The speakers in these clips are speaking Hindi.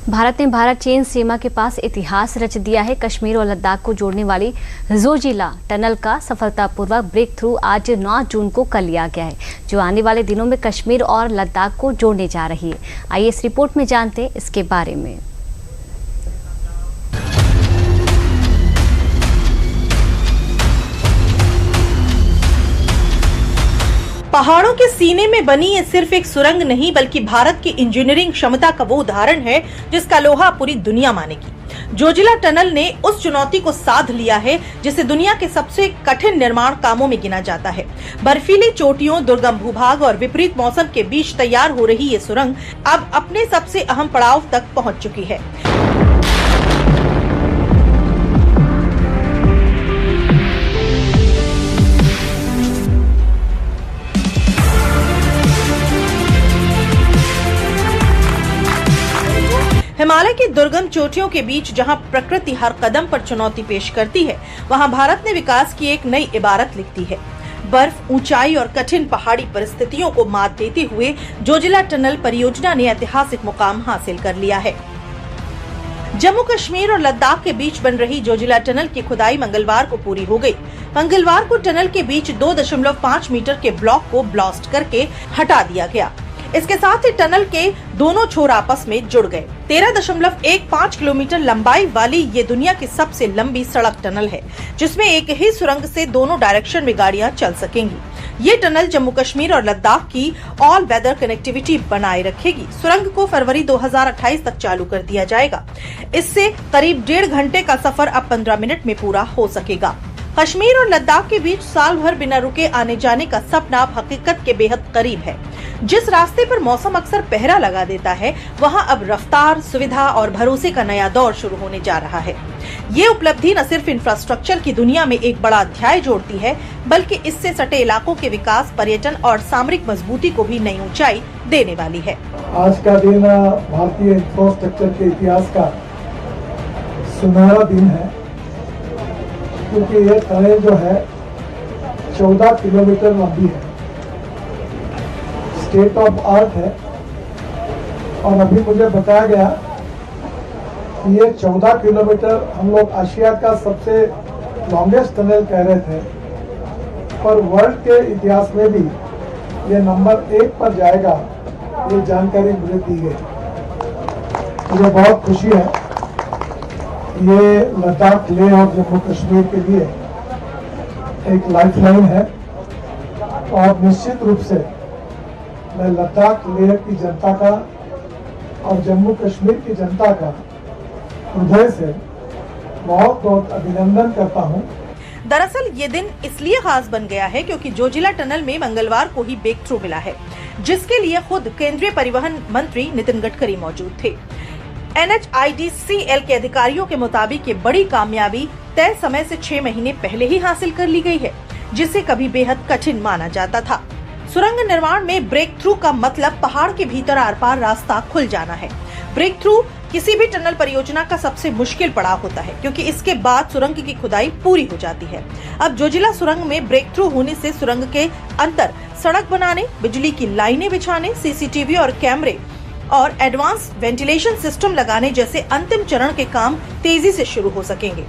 भारत ने भारत चीन सीमा के पास इतिहास रच दिया है। कश्मीर और लद्दाख को जोड़ने वाली जोजिला टनल का सफलतापूर्वक ब्रेक थ्रू आज 9 जून को कर लिया गया है, जो आने वाले दिनों में कश्मीर और लद्दाख को जोड़ने जा रही है। आइए इस रिपोर्ट में जानते हैं इसके बारे में। पहाड़ों के सीने में बनी ये सिर्फ एक सुरंग नहीं बल्कि भारत की इंजीनियरिंग क्षमता का वो उदाहरण है जिसका लोहा पूरी दुनिया मानेगी। जोजिला टनल ने उस चुनौती को साध लिया है जिसे दुनिया के सबसे कठिन निर्माण कामों में गिना जाता है। बर्फीली चोटियों, दुर्गम भूभाग और विपरीत मौसम के बीच तैयार हो रही ये सुरंग अब अपने सबसे अहम पड़ाव तक पहुँच चुकी है। हिमालय की दुर्गम चोटियों के बीच जहां प्रकृति हर कदम पर चुनौती पेश करती है, वहां भारत ने विकास की एक नई इबारत लिख दी है। बर्फ, ऊंचाई और कठिन पहाड़ी परिस्थितियों को मात देते हुए जोजिला टनल परियोजना ने ऐतिहासिक मुकाम हासिल कर लिया है। जम्मू कश्मीर और लद्दाख के बीच बन रही जोजिला टनल की खुदाई मंगलवार को पूरी हो गई। मंगलवार को टनल के बीच 2.5 मीटर के ब्लॉक को ब्लास्ट करके हटा दिया गया। इसके साथ ही टनल के दोनों छोर आपस में जुड़ गए। 13.15 किलोमीटर लंबाई वाली ये दुनिया की सबसे लंबी सड़क टनल है, जिसमें एक ही सुरंग से दोनों डायरेक्शन में गाड़ियां चल सकेंगी। ये टनल जम्मू कश्मीर और लद्दाख की ऑल वेदर कनेक्टिविटी बनाए रखेगी। सुरंग को फरवरी 2028 तक चालू कर दिया जाएगा। इससे करीब 1.5 घंटे का सफर अब 15 मिनट में पूरा हो सकेगा। कश्मीर और लद्दाख के बीच साल भर बिना रुके आने जाने का सपना अब हकीकत के बेहद करीब है। जिस रास्ते पर मौसम अक्सर पहरा लगा देता है, वहां अब रफ्तार, सुविधा और भरोसे का नया दौर शुरू होने जा रहा है। ये उपलब्धि न सिर्फ इंफ्रास्ट्रक्चर की दुनिया में एक बड़ा अध्याय जोड़ती है, बल्कि इससे सटे इलाकों के विकास, पर्यटन और सामरिक मजबूती को भी नई ऊंचाई देने वाली है। आज का दिन भारतीय इंफ्रास्ट्रक्चर के इतिहास का सुनहरा दिन है, क्योंकि ये टनल जो है 14 किलोमीटर लंबी है, स्टेट ऑफ आर्ट है। और अभी मुझे बताया गया कि ये 14 किलोमीटर हम लोग एशिया का सबसे लॉन्गेस्ट टनल कह रहे थे, पर वर्ल्ड के इतिहास में भी ये नंबर 1 पर जाएगा, ये जानकारी मुझे दी गई। मुझे बहुत खुशी है। ये लद्दाख, लेह और जम्मू कश्मीर के लिए एक लाइफलाइन है और निश्चित रूप से मैं लद्दाख, लेह की जनता का और जम्मू कश्मीर की जनता का हृदय से बहुत बहुत अभिनंदन करता हूं। दरअसल ये दिन इसलिए खास बन गया है क्योंकि जोजिला टनल में मंगलवार को ही ब्रेक थ्रू मिला है, जिसके लिए खुद केंद्रीय परिवहन मंत्री नितिन गडकरी मौजूद थे। NHIDCL के अधिकारियों के मुताबिक ये बड़ी कामयाबी तय समय से 6 महीने पहले ही हासिल कर ली गई है, जिसे कभी बेहद कठिन माना जाता था। सुरंग निर्माण में ब्रेक थ्रू का मतलब पहाड़ के भीतर आर पार रास्ता खुल जाना है। ब्रेक थ्रू किसी भी टनल परियोजना का सबसे मुश्किल पड़ाव होता है, क्योंकि इसके बाद सुरंग की खुदाई पूरी हो जाती है। अब जोजिला सुरंग में ब्रेक थ्रू होने से सुरंग के अंदर सड़क बनाने, बिजली की लाइनें बिछाने, CCTV और कैमरे और एडवांस वेंटिलेशन सिस्टम लगाने जैसे अंतिम चरण के काम तेजी से शुरू हो सकेंगे।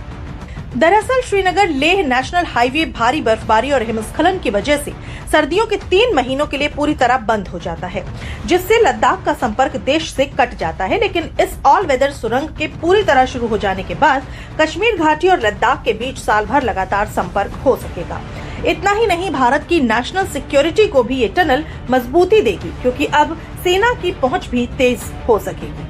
दरअसल श्रीनगर लेह नेशनल हाईवे भारी बर्फबारी और हिमस्खलन की वजह से सर्दियों के 3 महीनों के लिए पूरी तरह बंद हो जाता है, जिससे लद्दाख का संपर्क देश से कट जाता है। लेकिन इस ऑल वेदर सुरंग के पूरी तरह शुरू हो जाने के बाद कश्मीर घाटी और लद्दाख के बीच साल भर लगातार संपर्क हो सकेगा। इतना ही नहीं, भारत की नेशनल सिक्योरिटी को भी ये टनल मजबूती देगी, क्योंकि अब सेना की पहुंच भी तेज हो सकेगी।